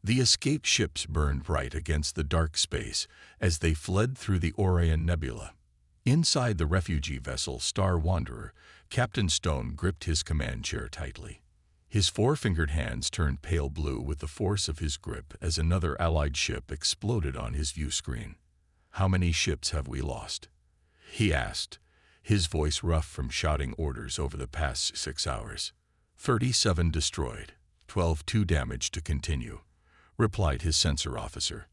The escape ships burned bright against the dark space as they fled through the Orion Nebula. Inside the refugee vessel Star Wanderer, Captain Stone gripped his command chair tightly. His four-fingered hands turned pale blue with the force of his grip as another Allied ship exploded on his view screen. "How many ships have we lost?" he asked, his voice rough from shouting orders over the past 6 hours. 37 destroyed, 12 too damaged to continue," replied his sensor officer.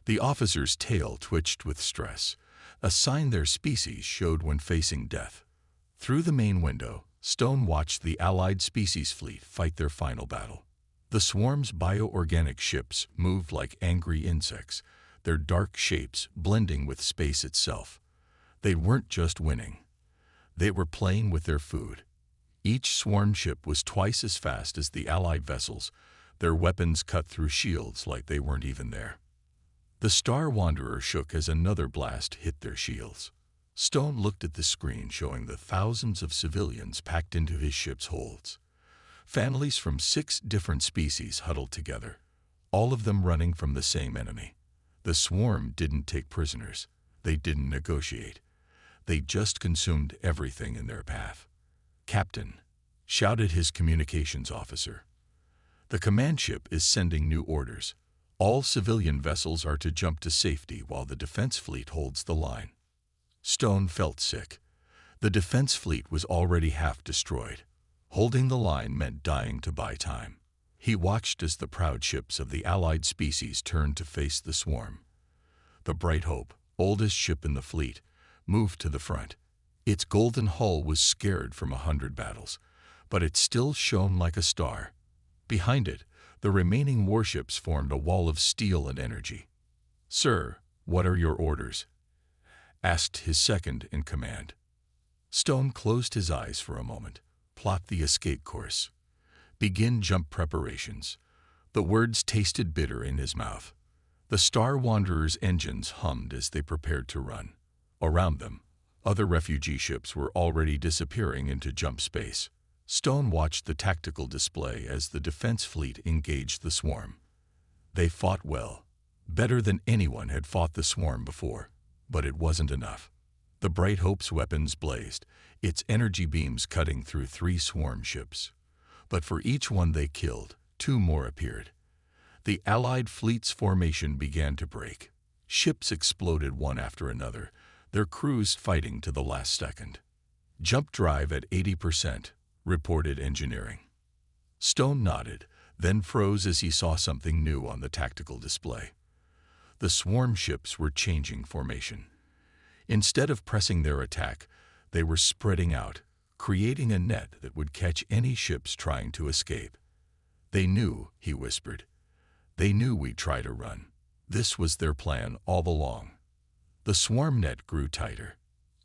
The officer's tail twitched with stress, a sign their species showed when facing death. Through the main window, Stone watched the Allied species fleet fight their final battle. The swarm's bioorganic ships moved like angry insects, their dark shapes blending with space itself. They weren't just winning. They were playing with their food. Each swarm ship was twice as fast as the Allied vessels, their weapons cut through shields like they weren't even there. The Star Wanderer shook as another blast hit their shields. Stone looked at the screen showing the thousands of civilians packed into his ship's holds. Families from 6 different species huddled together, all of them running from the same enemy. The swarm didn't take prisoners. They didn't negotiate. They just consumed everything in their path. "Captain," shouted his communications officer. "The command ship is sending new orders. All civilian vessels are to jump to safety while the defense fleet holds the line." Stone felt sick. The defense fleet was already half destroyed. Holding the line meant dying to buy time. He watched as the proud ships of the Allied species turned to face the swarm. The Bright Hope, oldest ship in the fleet, moved to the front. Its golden hull was scarred from 100 battles, but it still shone like a star. Behind it, the remaining warships formed a wall of steel and energy. "Sir, what are your orders?" asked his second in command. Stone closed his eyes for a moment. "Plot the escape course. Begin jump preparations." The words tasted bitter in his mouth. The Star Wanderer's engines hummed as they prepared to run. Around them, other refugee ships were already disappearing into jump space. Stone watched the tactical display as the defense fleet engaged the swarm. They fought well, better than anyone had fought the swarm before, but it wasn't enough. The Bright Hope's weapons blazed, its energy beams cutting through 3 swarm ships. But for each one they killed, 2 more appeared. The Allied fleet's formation began to break. Ships exploded one after another, their crews fighting to the last second. "Jump drive at 80%, reported engineering." Stone nodded, then froze as he saw something new on the tactical display. The swarm ships were changing formation. Instead of pressing their attack, they were spreading out, creating a net that would catch any ships trying to escape. "They knew," he whispered. "They knew we'd try to run. This was their plan all along." The swarm net grew tighter.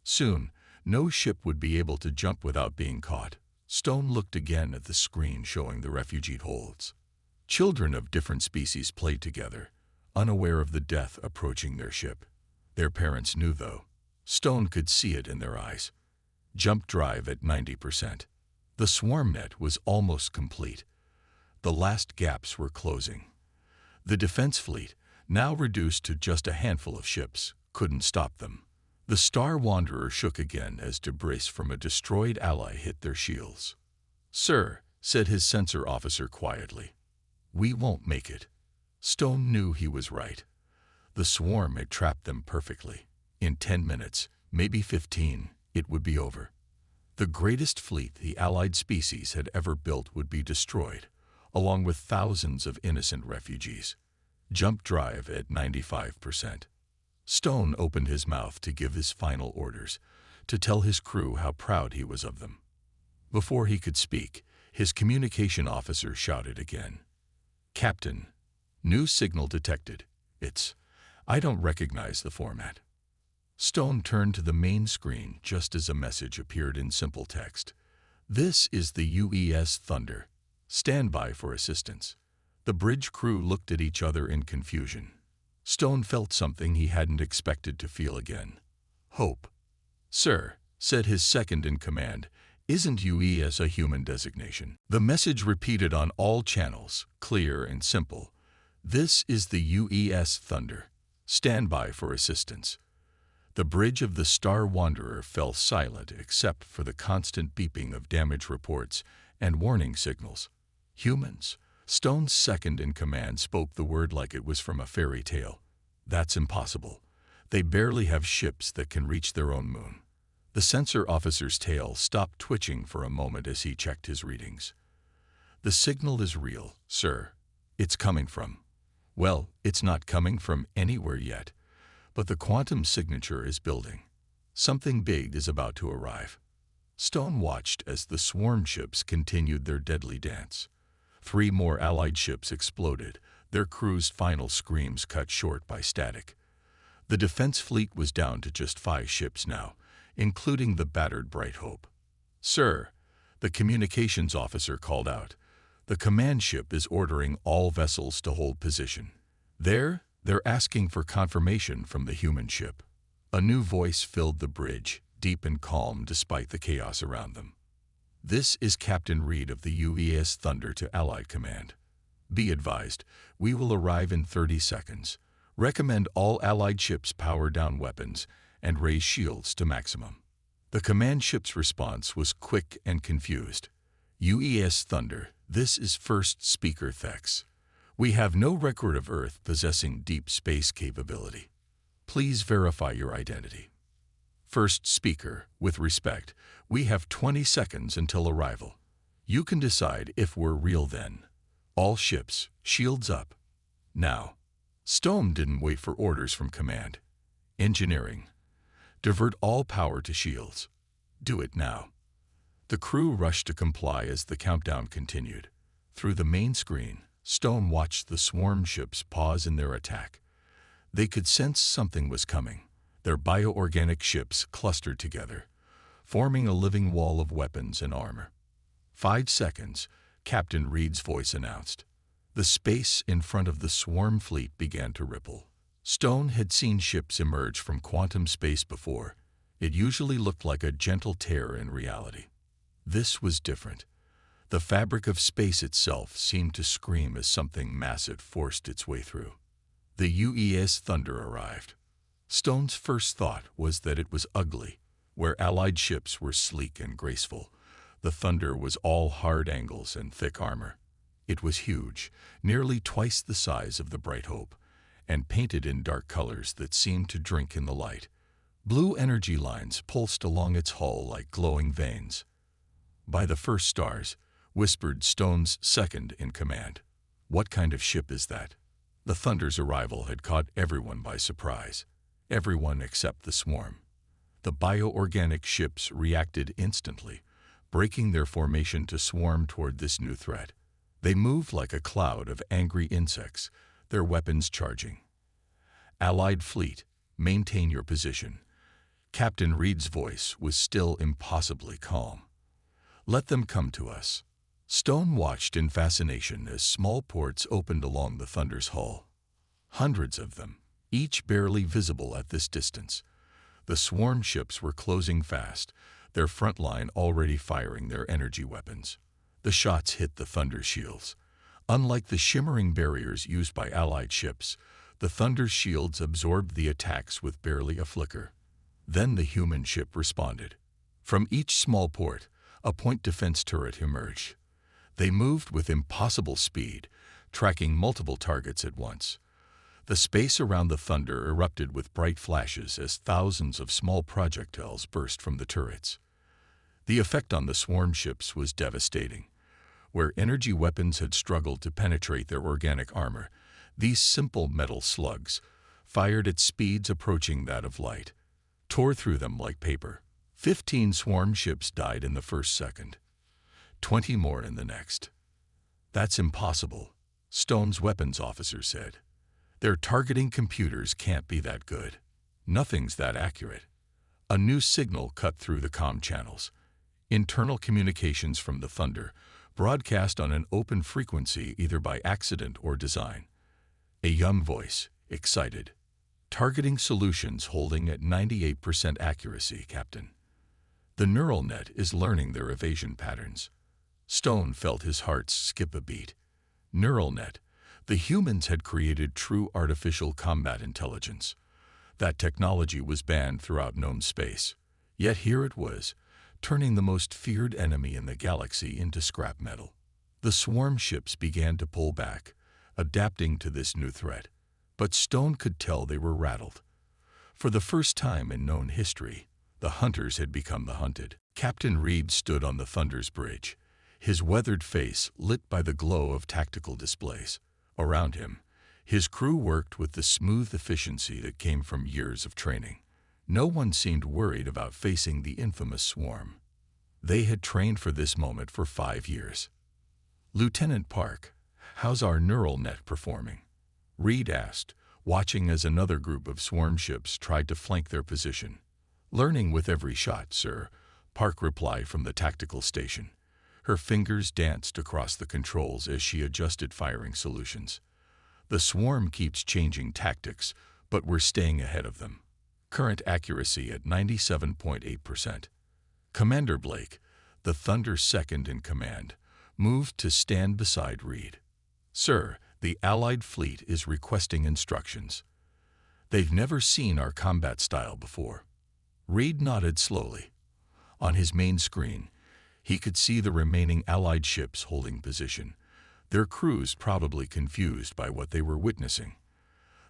Soon, no ship would be able to jump without being caught. Stone looked again at the screen showing the refugee holds. Children of different species played together, unaware of the death approaching their ship. Their parents knew, though. Stone could see it in their eyes. Jump drive at 90%. The swarm net was almost complete. The last gaps were closing. The defense fleet, now reduced to just a handful of ships, couldn't stop them. The Star Wanderer shook again as debris from a destroyed ally hit their shields. "Sir," said his sensor officer quietly, "we won't make it." Stone knew he was right. The swarm had trapped them perfectly. In 10 minutes, maybe 15, it would be over. The greatest fleet the Allied species had ever built would be destroyed, along with thousands of innocent refugees. Jump drive at 95%. Stone opened his mouth to give his final orders, to tell his crew how proud he was of them. Before he could speak, his communication officer shouted again. "Captain, new signal detected. I don't recognize the format." Stone turned to the main screen just as a message appeared in simple text. "This is the UES Thunder. Stand by for assistance." The bridge crew looked at each other in confusion. Stone felt something he hadn't expected to feel again. Hope. "Sir," said his second in command, "isn't UES a human designation?" The message repeated on all channels, clear and simple. This is the UES Thunder. Stand by for assistance. The bridge of the Star Wanderer fell silent except for the constant beeping of damage reports and warning signals. Humans. Stone's second in command spoke the word like it was from a fairy tale. That's impossible. They barely have ships that can reach their own moon. The sensor officer's tail stopped twitching for a moment as he checked his readings. The signal is real, sir. It's coming from. Well, it's not coming from anywhere yet, but the quantum signature is building. Something big is about to arrive. Stone watched as the swarm ships continued their deadly dance. 3 more Allied ships exploded, their crew's final screams cut short by static. The defense fleet was down to just 5 ships now, including the battered Bright Hope. Sir, the communications officer called out. The command ship is ordering all vessels to hold position. They're asking for confirmation from the human ship. A new voice filled the bridge, deep and calm despite the chaos around them. This is Captain Reed of the UES Thunder to Allied Command. Be advised, we will arrive in 30 seconds. Recommend all Allied ships power down weapons and raise shields to maximum. The command ship's response was quick and confused. UES Thunder, this is First Speaker Thex. We have no record of Earth possessing deep space capability. Please verify your identity. First Speaker, with respect, we have 20 seconds until arrival. You can decide if we're real then. All ships, shields up. Now. Stone didn't wait for orders from command. Engineering. Divert all power to shields. Do it now. The crew rushed to comply as the countdown continued. Through the main screen, Stone watched the swarm ships pause in their attack. They could sense something was coming. Their bioorganic ships clustered together, forming a living wall of weapons and armor. 5 seconds, Captain Reed's voice announced. The space in front of the swarm fleet began to ripple. Stone had seen ships emerge from quantum space before. It usually looked like a gentle tear in reality. This was different. The fabric of space itself seemed to scream as something massive forced its way through. The UES Thunder arrived. Stone's first thought was that it was ugly. Where Allied ships were sleek and graceful, the Thunder was all hard angles and thick armor. It was huge, nearly twice the size of the Bright Hope, and painted in dark colors that seemed to drink in the light. Blue energy lines pulsed along its hull like glowing veins. By the first stars, whispered Stone's second in command. What kind of ship is that? The Thunder's arrival had caught everyone by surprise. Everyone except the swarm. The bioorganic ships reacted instantly, breaking their formation to swarm toward this new threat. They moved like a cloud of angry insects, their weapons charging. Allied fleet, maintain your position. Captain Reed's voice was still impossibly calm. Let them come to us. Stone watched in fascination as small ports opened along the Thunder's hull. Hundreds of them, each barely visible at this distance. The swarm ships were closing fast, their front line already firing their energy weapons. The shots hit the Thunder shields. Unlike the shimmering barriers used by Allied ships, the Thunder's shields absorbed the attacks with barely a flicker. Then the human ship responded. From each small port, a point defense turret emerged. They moved with impossible speed, tracking multiple targets at once. The space around the Thunder erupted with bright flashes as thousands of small projectiles burst from the turrets. The effect on the swarm ships was devastating. Where energy weapons had struggled to penetrate their organic armor, these simple metal slugs, fired at speeds approaching that of light, tore through them like paper. 15 swarm ships died in the first second. 20 more in the next. That's impossible, Stone's weapons officer said. Their targeting computers can't be that good. Nothing's that accurate. A new signal cut through the comm channels. Internal communications from the Thunder, broadcast on an open frequency either by accident or design. A young voice, excited. Targeting solutions holding at 98% accuracy, Captain. The neural net is learning their evasion patterns. Stone felt his heart skip a beat. Neural net, The humans had created true artificial combat intelligence. That technology was banned throughout known space. Yet here it was, turning the most feared enemy in the galaxy into scrap metal. The swarm ships began to pull back, adapting to this new threat. But Stone could tell they were rattled. For the first time in known history, the hunters had become the hunted. Captain Reed stood on the Thunder's bridge, his weathered face lit by the glow of tactical displays. Around him, his crew worked with the smooth efficiency that came from years of training. No one seemed worried about facing the infamous swarm. They had trained for this moment for 5 years. "Lieutenant Park, how's our neural net performing?" Reed asked, watching as another group of swarm ships tried to flank their position. "Learning with every shot, sir," Park replied from the tactical station. Her fingers danced across the controls as she adjusted firing solutions. "The swarm keeps changing tactics, but we're staying ahead of them. Current accuracy at 97.8%. Commander Blake, the Thunder's second in command, moved to stand beside Reed. "Sir, the Allied fleet is requesting instructions. They've never seen our combat style before." Reed nodded slowly. On his main screen, he could see the remaining Allied ships holding position, their crews probably confused by what they were witnessing.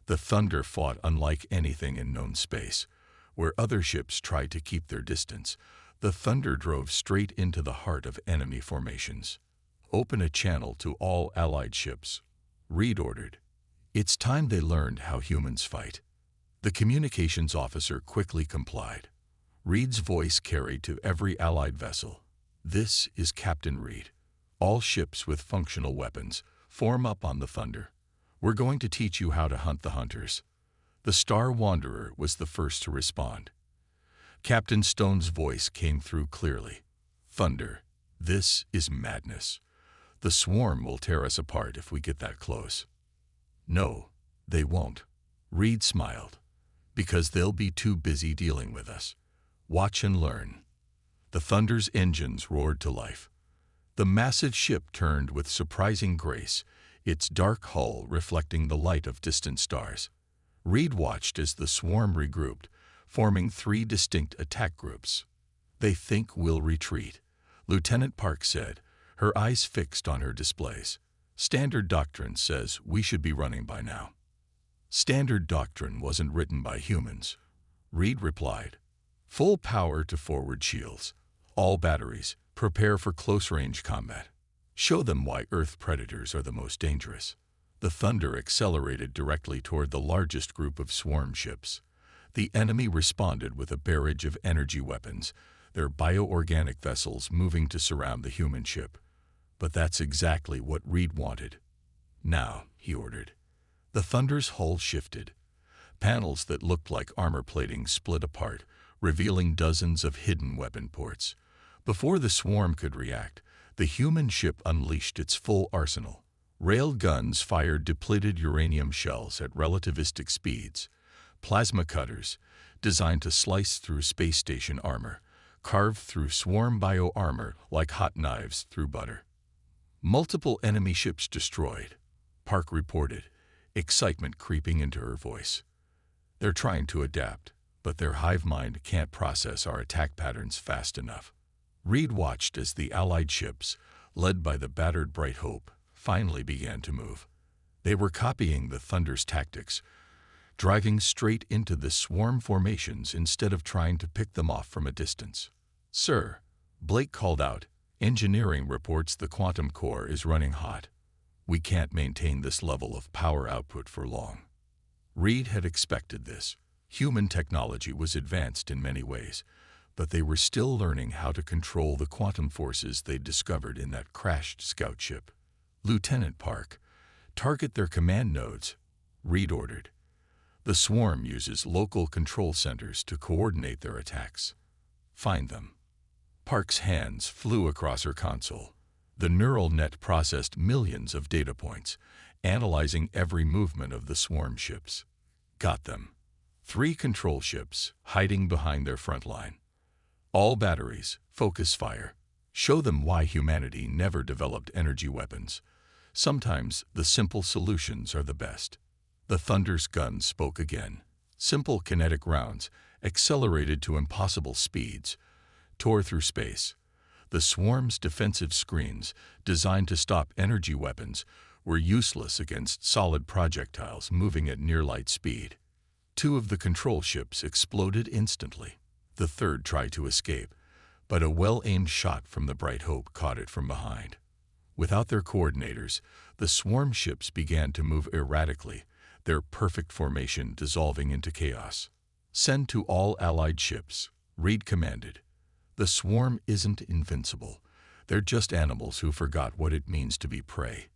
The Thunder fought unlike anything in known space. Where other ships tried to keep their distance, the Thunder drove straight into the heart of enemy formations. "Open a channel to all Allied ships," Reed ordered. It's time they learned how humans fight. The communications officer quickly complied. Reed's voice carried to every Allied vessel. "This is Captain Reed. All ships with functional weapons, form up on the Thunder. We're going to teach you how to hunt the hunters." The Star Wanderer was the first to respond. Captain Stone's voice came through clearly. "Thunder, this is madness. The swarm will tear us apart if we get that close." "No, they won't," Reed smiled, "because they'll be too busy dealing with us. Watch and learn." The Thunder's engines roared to life. The massive ship turned with surprising grace, its dark hull reflecting the light of distant stars. Reed watched as the swarm regrouped, forming 3 distinct attack groups. "They think we'll retreat," Lieutenant Park said, her eyes fixed on her displays. "Standard doctrine says we should be running by now." "Standard doctrine wasn't written by humans," Reed replied. "Full power to forward shields. All batteries, prepare for close-range combat. Show them why Earth predators are the most dangerous." The Thunder accelerated directly toward the largest group of swarm ships. The enemy responded with a barrage of energy weapons, their bioorganic vessels moving to surround the human ship. But that's exactly what Reed wanted. "Now," he ordered. The Thunder's hull shifted. Panels that looked like armor plating split apart, revealing dozens of hidden weapon ports. Before the swarm could react, the human ship unleashed its full arsenal. Rail guns fired depleted uranium shells at relativistic speeds. Plasma cutters, designed to slice through space station armor, carved through swarm bio-armor like hot knives through butter. "Multiple enemy ships destroyed," Park reported, excitement creeping into her voice. "They're trying to adapt, but their hive mind can't process our attack patterns fast enough." Reed watched as the Allied ships, led by the battered Bright Hope, finally began to move. They were copying the Thunder's tactics, driving straight into the swarm formations instead of trying to pick them off from a distance. "Sir," Blake called out, "engineering reports the quantum core is running hot. We can't maintain this level of power output for long." Reed had expected this. Human technology was advanced in many ways, but they were still learning how to control the quantum forces they'd discovered in that crashed scout ship. "Lieutenant Park, target their command nodes," Reed ordered. "The swarm uses local control centers to coordinate their attacks. Find them." Park's hands flew across her console. The neural net processed millions of data points, analyzing every movement of the swarm ships. "Got them. 3 control ships, hiding behind their front line. All batteries, focus fire. Show them why humanity never developed energy weapons. Sometimes the simple solutions are the best. The Thunder's guns spoke again. Simple kinetic rounds, accelerated to impossible speeds, tore through space. The swarm's defensive screens, designed to stop energy weapons, were useless against solid projectiles moving at near-light speed. Two of the control ships exploded instantly. The third tried to escape, but a well-aimed shot from the Bright Hope caught it from behind. Without their coordinators, the swarm ships began to move erratically, their perfect formation dissolving into chaos. "Send to all Allied ships," Reed commanded. "The swarm isn't invincible. They're just animals who forgot what it means to be prey.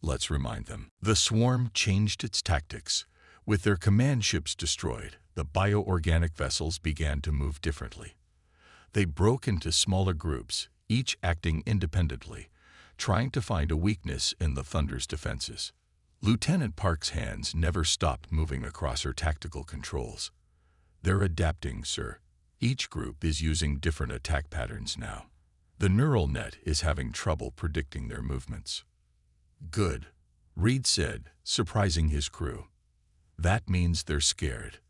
Let's remind them." The swarm changed its tactics. With their command ships destroyed, the bioorganic vessels began to move differently. They broke into smaller groups, each acting independently, trying to find a weakness in the Thunder's defenses. Lieutenant Park's hands never stopped moving across her tactical controls. "They're adapting, sir. Each group is using different attack patterns now. The neural net is having trouble predicting their movements." "Good," Reed said, surprising his crew. "That means they're scared.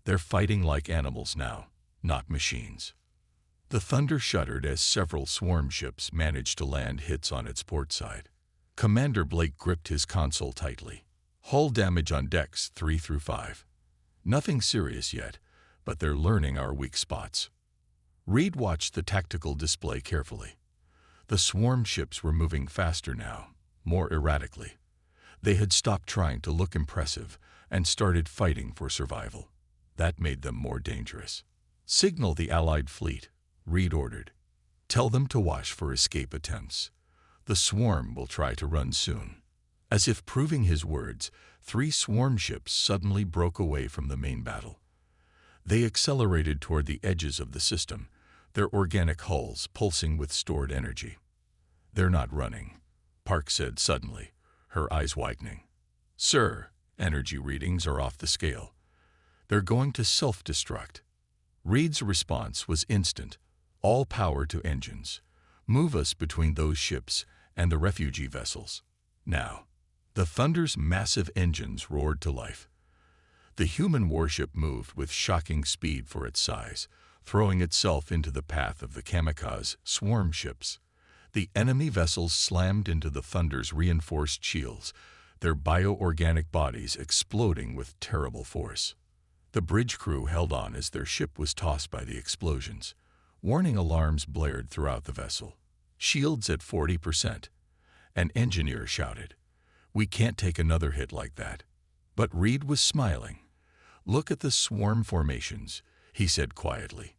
They're fighting like animals now, not machines." The Thunder shuddered as several swarm ships managed to land hits on its port side. Commander Blake gripped his console tightly. "Hull damage on decks 3 through 5. Nothing serious yet, but they're learning our weak spots." Reed watched the tactical display carefully. The swarm ships were moving faster now, more erratically. They had stopped trying to look impressive and started fighting for survival. That made them more dangerous. "Signal the Allied fleet," Reed ordered. "Tell them to watch for escape attempts. The swarm will try to run soon." As if proving his words, 3 swarm ships suddenly broke away from the main battle. They accelerated toward the edges of the system, their organic hulls pulsing with stored energy. "They're not running," Park said suddenly, her eyes widening. "Sir, energy readings are off the scale. They're going to self-destruct." Reed's response was instant. "All power to engines. Move us between those ships and the refugee vessels. Now." The Thunder's massive engines roared to life. The human warship moved with shocking speed for its size, throwing itself into the path of the kamikaze swarm ships. The enemy vessels slammed into the Thunder's reinforced shields, their bioorganic bodies exploding with terrible force. The bridge crew held on as their ship was tossed by the explosions. Warning alarms blared throughout the vessel. "Shields at 40%. An engineer shouted. "We can't take another hit like that." But Reed was smiling. "Look at the swarm formations," he said quietly.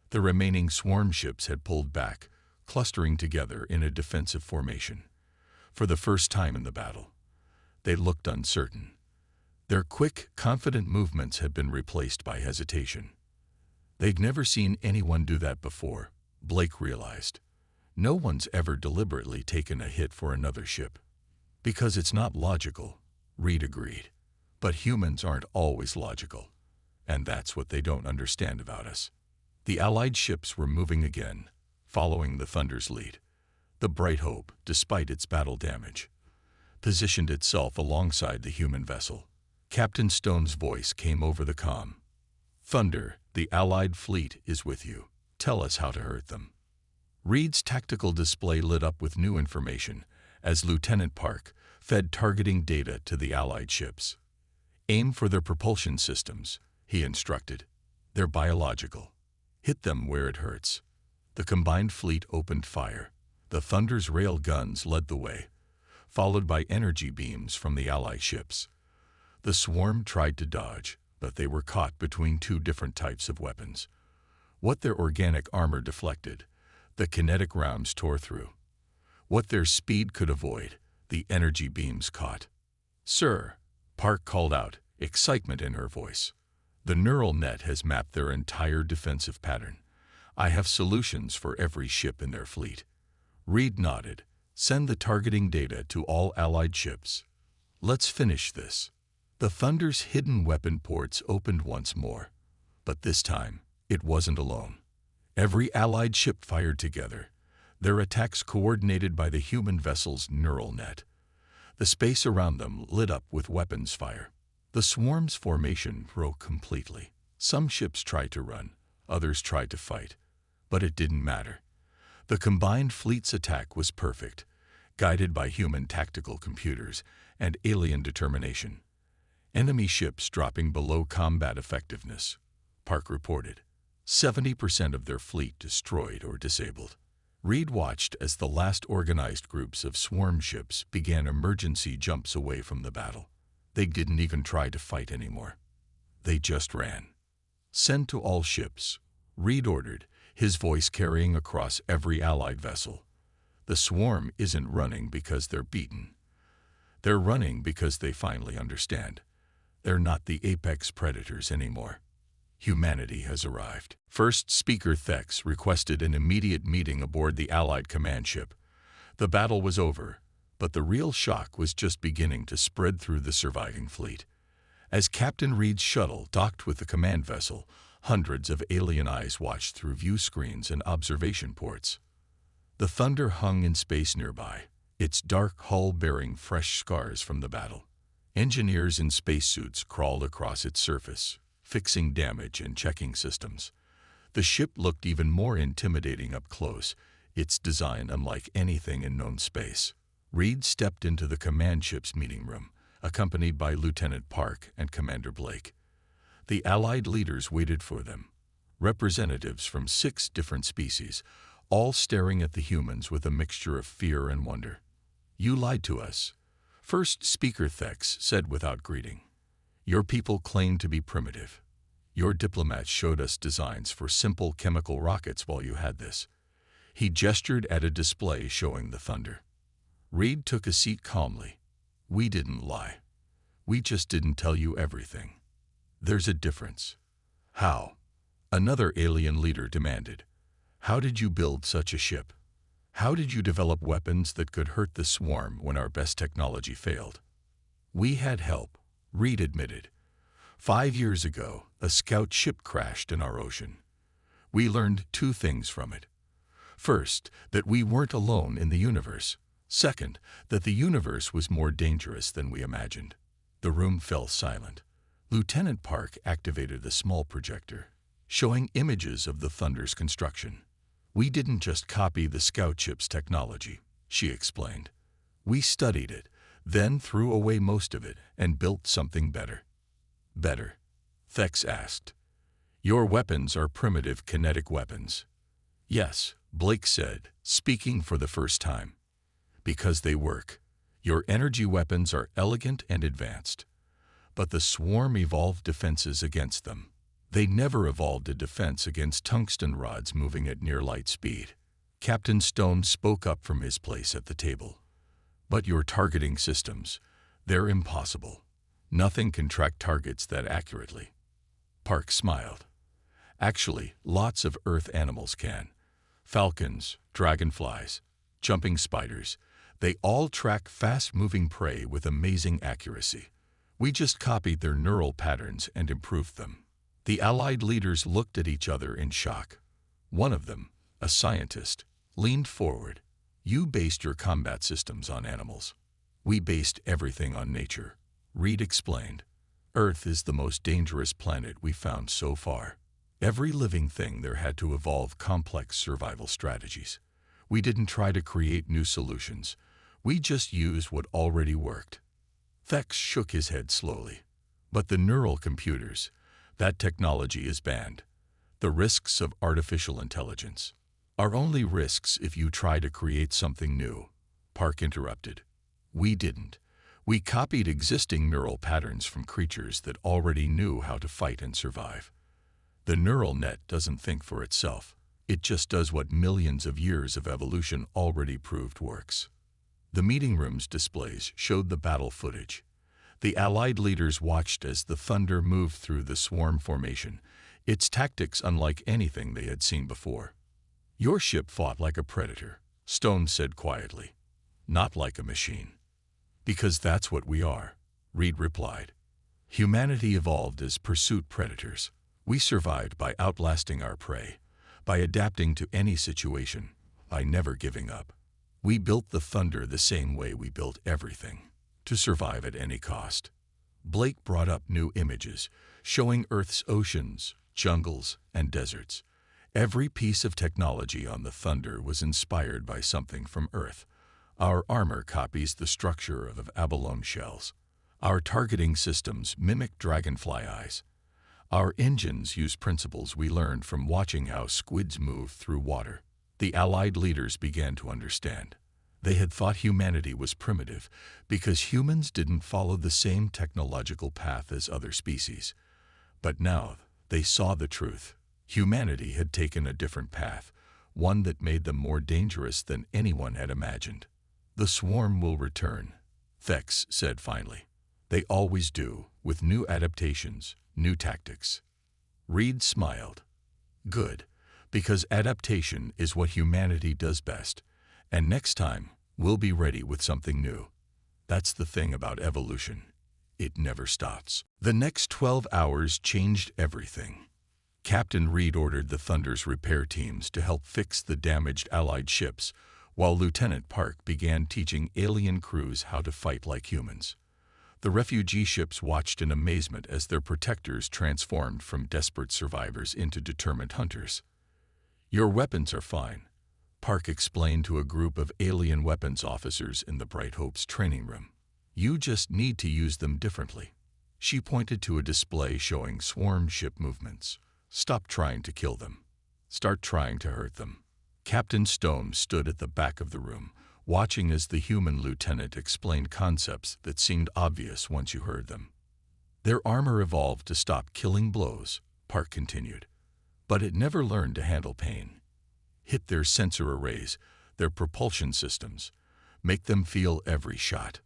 The remaining swarm ships had pulled back, clustering together in a defensive formation. For the first time in the battle, they looked uncertain. Their quick, confident movements had been replaced by hesitation. They'd never seen anyone do that before, Blake realized. No one's ever deliberately taken a hit for another ship. "Because it's not logical," Reed agreed. "But humans aren't always logical. And that's what they don't understand about us." The Allied ships were moving again, following the Thunder's lead. The Bright Hope, despite its battle damage, positioned itself alongside the human vessel. Captain Stone's voice came over the comm. "Thunder, the Allied fleet is with you. Tell us how to hurt them." Reed's tactical display lit up with new information as Lieutenant Park fed targeting data to the Allied ships. "Aim for their propulsion systems," he instructed. "They're biological. Hit them where it hurts." The combined fleet opened fire. The Thunder's rail guns led the way, followed by energy beams from the Allied ships. The swarm tried to dodge, but they were caught between 2 different types of weapons. What their organic armor deflected, the kinetic rounds tore through. What their speed could avoid, the energy beams caught. "Sir," Park called out, excitement in her voice. "The neural net has mapped their entire defensive pattern. I have solutions for every ship in their fleet." Reed nodded. "Send the targeting data to all Allied ships. Let's finish this." The Thunder's hidden weapon ports opened once more. But this time, it wasn't alone. Every Allied ship fired together, their attacks coordinated by the human vessel's neural net. The space around them lit up with weapons fire. The swarm's formation broke completely. Some ships tried to run, others tried to fight, but it didn't matter. The combined fleet's attack was perfect, guided by human tactical computers and alien determination. Enemy ships dropping below combat effectiveness, Park reported. 70% of their fleet destroyed or disabled. Reed watched as the last organized groups of swarm ships began emergency jumps away from the battle. They didn't even try to fight anymore. They just ran. "Send to all ships," Reed ordered, his voice carrying across every Allied vessel. "The swarm isn't running because they're beaten. They're running because they finally understand. They're not the apex predators anymore. Humanity has arrived." First Speaker Thex requested an immediate meeting aboard the Allied command ship. The battle was over, but the real shock was just beginning to spread through the surviving fleet. As Captain Reed's shuttle docked with the command vessel, hundreds of alien eyes watched through view screens and observation ports. The Thunder hung in space nearby, its dark hull bearing fresh scars from the battle. Engineers in spacesuits crawled across its surface, fixing damage and checking systems. The ship looked even more intimidating up close, its design unlike anything in known space. Reed stepped into the command ship's meeting room, accompanied by Lieutenant Park and Commander Blake. The Allied leaders waited for them, representatives from 6 different species, all staring at the humans with a mixture of fear and wonder. "You lied to us," First Speaker Thex said without greeting. "Your people claimed to be primitive. Your diplomats showed us designs for simple chemical rockets while you had this." He gestured at a display showing the Thunder. Reed took a seat calmly. "We didn't lie. We just didn't tell you everything. There's a difference." "How?" another alien leader demanded. "How did you build such a ship? How did you develop weapons that could hurt the swarm when our best technology failed?" "We had help," Reed admitted. 5 years ago, a scout ship crashed in our ocean. We learned 2 things from it. First, that we weren't alone in the universe. Second, that the universe was more dangerous than we imagined. The room fell silent. Lieutenant Park activated a small projector, showing images of the Thunder's construction. "We didn't just copy the scout ship's technology," she explained. "We studied it, then threw away most of it and built something better." "Better?" Thex asked. "Your weapons are primitive kinetic weapons." "Yes," Blake said, speaking for the first time. "Because they work. Your energy weapons are elegant and advanced. But the swarm evolved defenses against them. They never evolved a defense against tungsten rods moving at near light speed." Captain Stone spoke up from his place at the table. "But your targeting systems, they're impossible. Nothing can track targets that accurately." Park smiled. "Actually, lots of Earth animals can. Falcons, dragonflies, jumping spiders, they all track fast-moving prey with amazing accuracy. We just copied their neural patterns and improved them." The Allied leaders looked at each other in shock. One of them, a scientist, leaned forward. "You based your combat systems on animals. We based everything on nature," Reed explained. "Earth is the most dangerous planet we found so far. Every living thing there had to evolve complex survival strategies. We didn't try to create new solutions. We just used what already worked." Thex shook his head slowly. "But the neural computers, that technology is banned. The risks of artificial intelligence are only risks if you try to create something new," Park interrupted. "We didn't. We copied existing neural patterns from creatures that already knew how to fight and survive. The neural net doesn't think for itself. It just does what millions of years of evolution already proved works." The meeting room's displays showed the battle footage. The Allied leaders watched as the Thunder moved through the swarm formation, its tactics unlike anything they had seen before. "Your ship fought like a predator," Stone said quietly. "Not like a machine." "Because that's what we are," Reed replied. "Humanity evolved as pursuit predators. We survived by outlasting our prey, by adapting to any situation, by never giving up. We built the Thunder the same way we built everything. to survive at any cost. Blake brought up new images, showing Earth's oceans, jungles, and deserts. Every piece of technology on the Thunder was inspired by something from Earth. Our armor copies the structure of abalone shells. Our targeting systems mimic dragonfly eyes. Our engines use principles we learned from watching how squids move through water. The Allied leaders began to understand. They had thought humanity was primitive because humans didn't follow the same technological path as other species. But now they saw the truth. Humanity had taken a different path, one that made them more dangerous than anyone had imagined. "The swarm will return," Thex said finally. "They always do, with new adaptations, new tactics." Reed smiled. "Good, because adaptation is what humanity does best, and next time we'll be ready with something new. That's the thing about evolution. It never stops." The next 12 hours changed everything. Captain Reed ordered the Thunder's repair teams to help fix the damaged Allied ships, while Lieutenant Park began teaching alien crews how to fight like humans. The refugee ships watched in amazement as their protectors transformed from desperate survivors into determined hunters. "Your weapons are fine," Park explained to a group of alien weapons officers in the Bright Hope's training room. "You just need to use them differently." She pointed to a display showing swarm ship movements. "Stop trying to kill them. Start trying to hurt them." Captain Stone stood at the back of the room, watching as the human lieutenant explained concepts that seemed obvious once you heard them. "Their armor evolved to stop killing blows," Park continued, "but it never learned to handle pain. Hit their sensor arrays, their propulsion systems, make them feel every shot."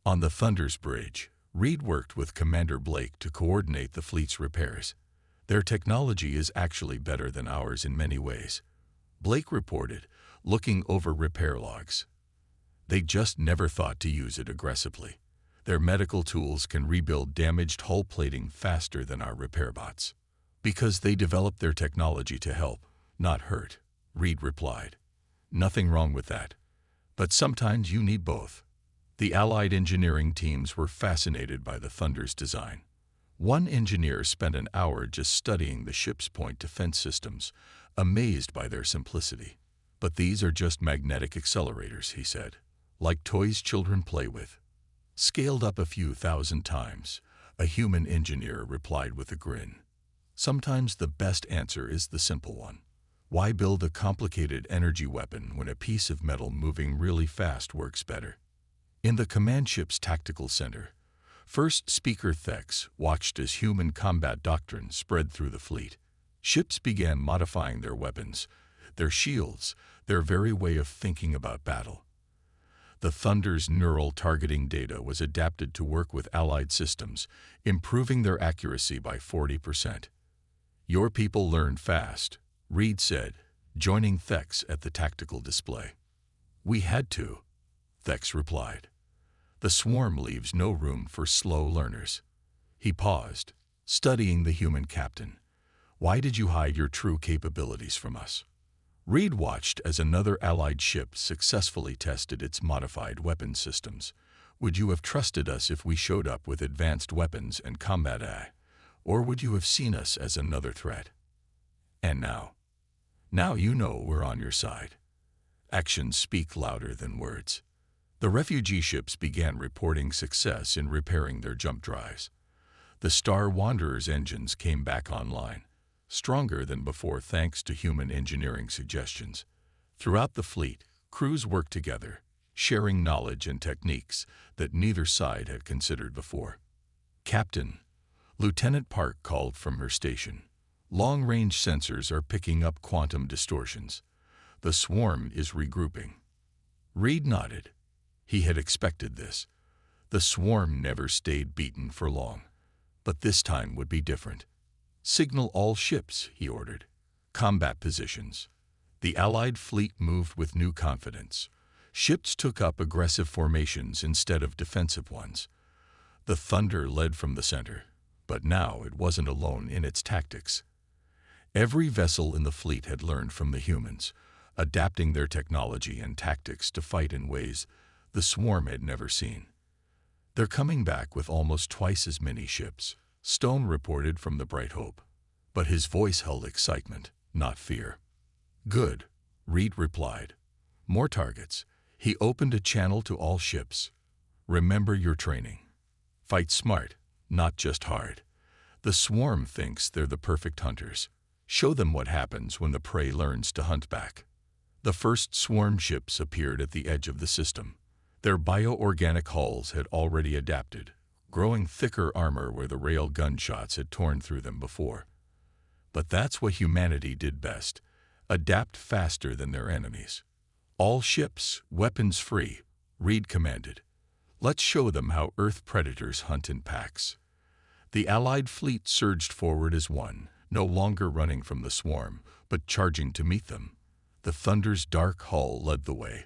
On the Thunder's bridge, Reed worked with Commander Blake to coordinate the fleet's repairs. "Their technology is actually better than ours in many ways," Blake reported, looking over repair logs. "They just never thought to use it aggressively. Their medical tools can rebuild damaged hull plating faster than our repair bots." "Because they developed their technology to help, not hurt," Reed replied. "Nothing wrong with that. But sometimes you need both." The Allied engineering teams were fascinated by the Thunder's design. One engineer spent an hour just studying the ship's point defense systems, amazed by their simplicity. "But these are just magnetic accelerators," he said, "like toys children play with." "Scaled up a few thousand times," a human engineer replied with a grin. "Sometimes the best answer is the simple one. Why build a complicated energy weapon when a piece of metal moving really fast works better?" In the command ship's tactical center, First Speaker Thex watched as human combat doctrine spread through the fleet. Ships began modifying their weapons, their shields, their very way of thinking about battle. The Thunder's neural targeting data was adapted to work with Allied systems, improving their accuracy by 40%. "Your people learned fast," Reed said, joining Thex at the tactical display. "We had to," Thex replied. "The swarm leaves no room for slow learners." He paused, studying the human captain. "Why did you hide your true capabilities from us?" Reed watched as another Allied ship successfully tested its modified weapon systems. "Would you have trusted us if we showed up with advanced weapons and combat AI? Or would you have seen us as another threat? And now? Now you know we're on your side." Actions speak louder than words. The refugee ships began reporting success in repairing their jump drives. The Star Wanderer's engines came back online, stronger than before thanks to human engineering suggestions. Throughout the fleet, crews worked together, sharing knowledge and techniques that neither side had considered before. "Captain," Lieutenant Park called from her station, "long-range sensors are picking up quantum distortions. The swarm is regrouping." Reed nodded. He had expected this. The swarm never stayed beaten for long. But this time would be different. "Signal all ships," he ordered. "Combat positions." The Allied fleet moved with new confidence. Ships took up aggressive formations instead of defensive ones. The Thunder led from the center, but now it wasn't alone in its tactics. Every vessel in the fleet had learned from the humans, adapting their technology and tactics to fight in ways the swarm had never seen. They're coming back with almost twice as many ships, Stone reported from the Bright Hope. But his voice held excitement, not fear. Good, Reed replied. More targets. He opened a channel to all ships. Remember your training. Fight smart, not just hard. The swarm thinks they're the perfect hunters. Show them what happens when the prey learns to hunt back. The first swarm ships appeared at the edge of the system. Their bioorganic hulls had already adapted, growing thicker armor where the rail gunshots had torn through them before. But that's what humanity did best, adapt faster than their enemies. All ships, weapons free, Reed commanded. Let's show them how Earth predators hunt in packs. The Allied fleet surged forward as one, no longer running from the swarm, but charging to meet them. The Thunder's dark hull led the way,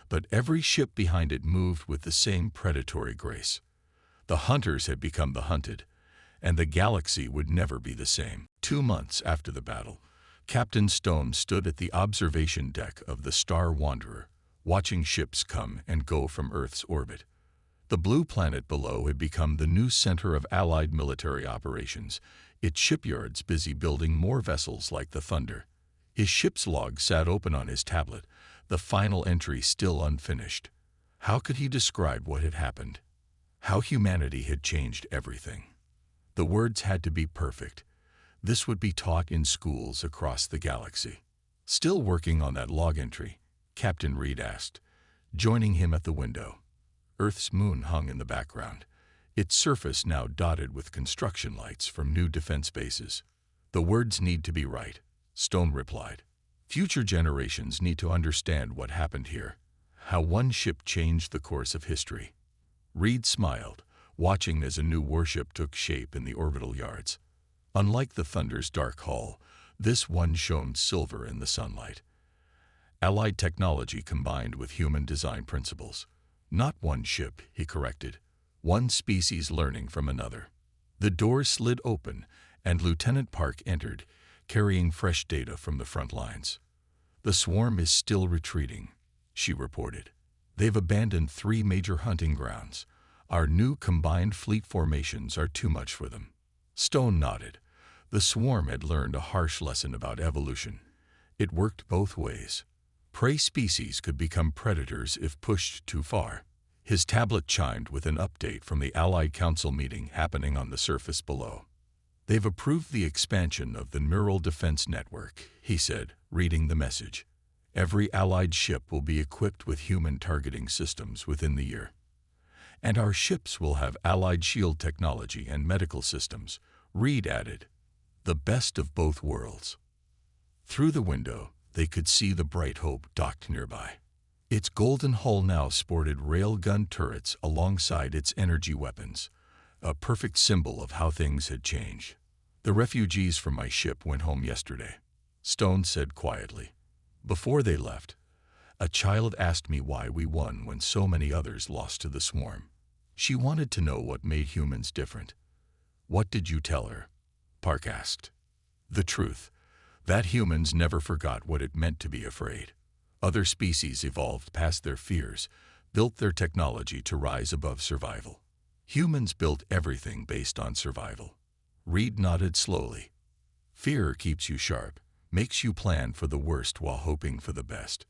but every ship behind it moved with the same predatory grace. The hunters had become the hunted, and the galaxy would never be the same. 2 months after the battle, Captain Stone stood at the observation deck of the Star Wanderer, watching ships come and go from Earth's orbit. The blue planet below had become the new center of Allied military operations, its shipyards busy building more vessels like the Thunder. His ship's log sat open on his tablet, the final entry still unfinished. How could he describe what had happened? How humanity had changed everything. The words had to be perfect. This would be taught in schools across the galaxy. Still working on that log entry, Captain Reed asked, joining him at the window. Earth's moon hung in the background, its surface now dotted with construction lights from new defense bases. The words need to be right, Stone replied. Future generations need to understand what happened here, how one ship changed the course of history. Reed smiled, watching as a new warship took shape in the orbital yards. Unlike the Thunder's dark hull, this one shone silver in the sunlight. Allied technology combined with human design principles. Not one ship, he corrected. One species learning from another. The door slid open, and Lieutenant Park entered, carrying fresh data from the front lines. The swarm is still retreating, she reported. They've abandoned 3 major hunting grounds. Our new combined fleet formations are too much for them. Stone nodded. The swarm had learned a harsh lesson about evolution. It worked both ways. Prey species could become predators if pushed too far. His tablet chimed with an update from the Allied Council meeting happening on the surface below. They've approved the expansion of the Neural Defense Network, he said, reading the message. Every Allied ship will be equipped with human targeting systems within the year. And our ships will have Allied shield technology and medical systems, Reed added. The best of both worlds. Through the window, they could see the Bright Hope docked nearby. Its golden hull now sported railgun turrets alongside its energy weapons, a perfect symbol of how things had changed. The refugees from my ship went home yesterday, Stone said quietly. Before they left, a child asked me why we won when so many others lost to the swarm. She wanted to know what made humans different. What did you tell her? Park asked. The truth, that humans never forgot what it meant to be afraid. Other species evolved past their fears, built their technology to rise above survival. Humans built everything based on survival. Reed nodded slowly. Fear keeps you sharp, makes you plan for the worst while hoping for the best.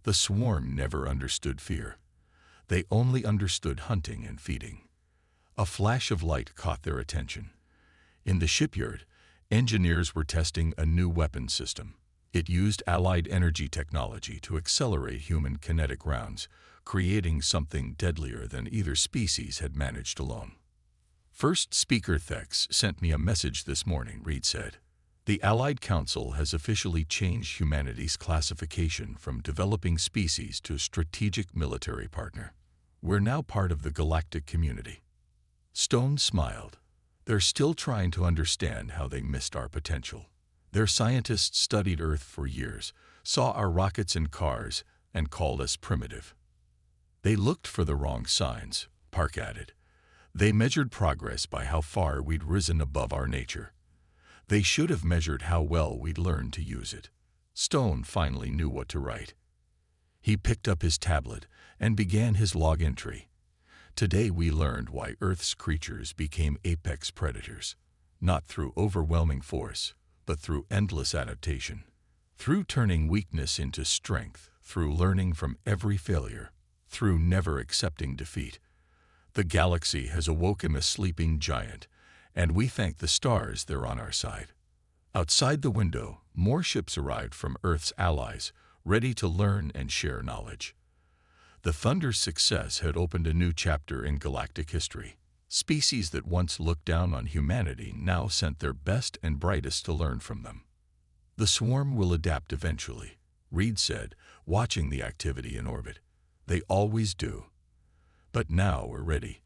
The swarm never understood fear. They only understood hunting and feeding. A flash of light caught their attention. In the shipyard, engineers were testing a new weapon system. It used Allied energy technology to accelerate human kinetic rounds, creating something deadlier than either species had managed alone. First Speaker Thex sent me a message this morning, Reed said. The Allied Council has officially changed humanity's classification from developing species to strategic military partner. We're now part of the galactic community. Stone smiled. They're still trying to understand how they missed our potential. Their scientists studied Earth for years, saw our rockets and cars, and called us primitive. They looked for the wrong signs, Park added. They measured progress by how far we'd risen above our nature. They should have measured how well we'd learned to use it. Stone finally knew what to write. He picked up his tablet and began his log entry. Today we learned why Earth's creatures became apex predators, not through overwhelming force, but through endless adaptation. Through turning weakness into strength, through learning from every failure, through never accepting defeat. The galaxy has awoken a sleeping giant, and we thank the stars they're on our side. Outside the window, more ships arrived from Earth's allies, ready to learn and share knowledge. The Thunder's success had opened a new chapter in galactic history. Species that once looked down on humanity now sent their best and brightest to learn from them. The swarm will adapt eventually, Reed said, watching the activity in orbit. They always do. But now we're ready.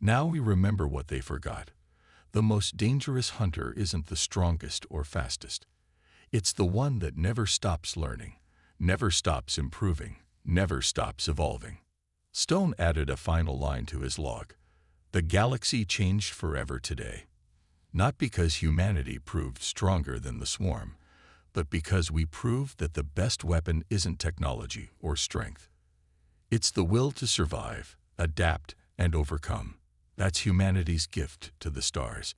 Now we remember what they forgot. The most dangerous hunter isn't the strongest or fastest. It's the one that never stops learning, never stops improving, never stops evolving. Stone added a final line to his log. The galaxy changed forever today. Not because humanity proved stronger than the swarm, but because we proved that the best weapon isn't technology or strength. It's the will to survive, adapt, and overcome. That's humanity's gift to the stars.